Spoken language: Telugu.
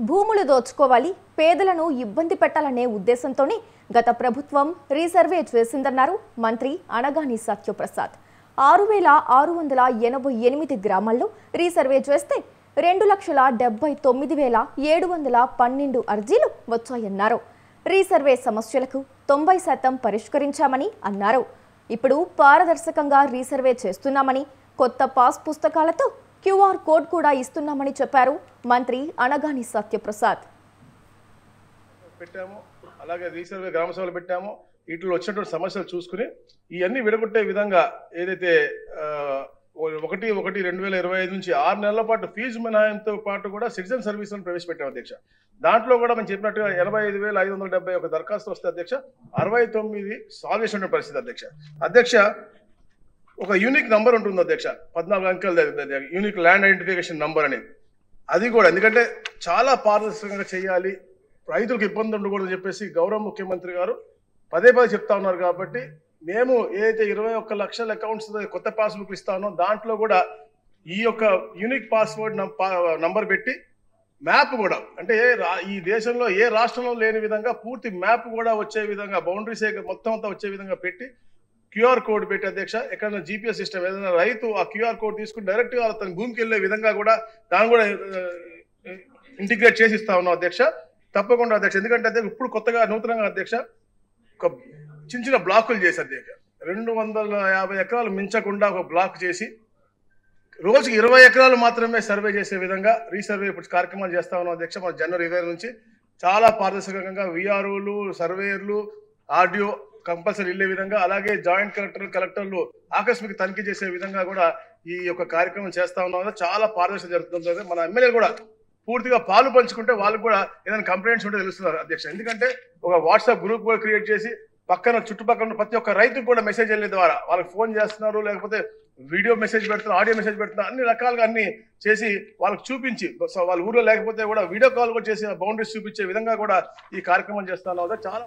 భూములు దోచుకోవాలి, పేదలను ఇబ్బంది పెట్టాలనే ఉద్దేశంతోనే గత ప్రభుత్వం రీసర్వే చేసిందన్నారు మంత్రి అనగాని సత్యప్రసాద్. 6,688 గ్రామాల్లో రీసర్వే చేస్తే 2,79,712 అర్జీలు వచ్చాయన్నారు. రీసర్వే సమస్యలకు 90% పరిష్కరించామని అన్నారు. ఇప్పుడు పారదర్శకంగా రీసర్వే చేస్తున్నామని, కొత్త పాస్ పుస్తకాలతో QR కోడ్ కూడా ఇస్తున్నామని చెప్పారు మంత్రి అనగాని సత్యప్రసాద్. పెట్టాము, అలాగే రీసర్వే గ్రామ సభలు పెట్టాము. వీటిలో వచ్చినటువంటి సమస్యలు చూసుకుని ఇవన్నీ విడగొట్టే విధంగా ఏదైతే 1/1/2025 నుంచి 6 నెలల పాటు ఫీజు మినహాయింపుతో పాటు కూడా సిటిజన్ సర్వీసులను ప్రవేశపెట్టాము అధ్యక్ష. దాంట్లో కూడా మనం చెప్పినట్టుగా 85,571 దరఖాస్తులు వస్తే అధ్యక్ష 69 సాల్వ్ చేసిన పరిస్థితి అధ్యక్ష. ఒక యూనిక్ నంబర్ ఉంటుంది అధ్యక్ష, 14 అంకెల యూనిక్ ల్యాండ్ ఐడెంటిఫికేషన్ నంబర్ అని. అది కూడా ఎందుకంటే చాలా పారదర్శకంగా చేయాలి, రైతులకు ఇబ్బంది ఉండకూడదని చెప్పేసి గౌరవ ముఖ్యమంత్రి గారు పదే చెప్తా ఉన్నారు. కాబట్టి మేము ఏదైతే 21 లక్షల అకౌంట్స్ కొత్త పాస్బుక్ ఇస్తానో దాంట్లో కూడా ఈ యొక్క యూనిక్ పాస్వర్డ్ నంబర్ పెట్టి మ్యాప్ కూడా అంటే ఈ దేశంలో ఏ రాష్ట్రంలో లేని విధంగా పూర్తి మ్యాప్ కూడా వచ్చే విధంగా బౌండరీస్ మొత్తం అంతా వచ్చే విధంగా పెట్టి QR కోడ్ పెట్టి అధ్యక్ష, ఎక్కడైనా GPS సిస్టమ్ ఏదైనా రైతు ఆ QR కోడ్ తీసుకుని డైరెక్ట్గా తన భూమికి వెళ్ళే విధంగా కూడా దాన్ని కూడా ఇంటిగ్రేట్ చేసి ఇస్తా ఉన్నాం అధ్యక్ష. తప్పకుండా అధ్యక్ష, ఎందుకంటే ఇప్పుడు కొత్తగా నూతనంగా అధ్యక్ష ఒక చిన్న బ్లాకులు చేసి అధ్యక్ష 250 ఎకరాలు మించకుండా ఒక బ్లాక్ చేసి రోజుకి 20 ఎకరాలు మాత్రమే సర్వే చేసే విధంగా రీసర్వే ఇప్పుడు కార్యక్రమాలు చేస్తా ఉన్నాం అధ్యక్ష. మన జనవరి 20 నుంచి చాలా పారదర్శకంగా VROలు, సర్వేయర్లు, RDO కంపల్సరీ వెళ్ళే విధంగా, అలాగే జాయింట్ కలెక్టర్లు ఆకస్మిక తనిఖీ చేసే విధంగా కూడా ఈ యొక్క కార్యక్రమం చేస్తా ఉన్నాం. చాలా పారదర్శక జరుగుతుంది. మన ఎమ్మెల్యేలు కూడా పూర్తిగా పాలు పంచుకుంటే వాళ్ళకు కూడా ఏదైనా కంప్లైంట్స్ ఉంటే తెలుస్తున్నారు అధ్యక్ష. ఎందుకంటే ఒక వాట్సాప్ గ్రూప్ కూడా క్రియేట్ చేసి పక్కన చుట్టుపక్కల ప్రతి ఒక్క రైతుకు కూడా మెసేజ్ వెళ్ళే ద్వారా వాళ్ళకి ఫోన్ చేస్తున్నారు, లేకపోతే వీడియో మెసేజ్ పెడుతున్నారు, ఆడియో మెసేజ్ పెడుతున్నారు, అన్ని రకాలుగా అన్ని చేసి వాళ్ళకి చూపించి వాళ్ళ ఊర్లో లేకపోతే కూడా వీడియో కాల్ కూడా చేసి బౌండరీస్ చూపించే విధంగా కూడా ఈ కార్యక్రమం చేస్తా ఉన్నాం. చాలా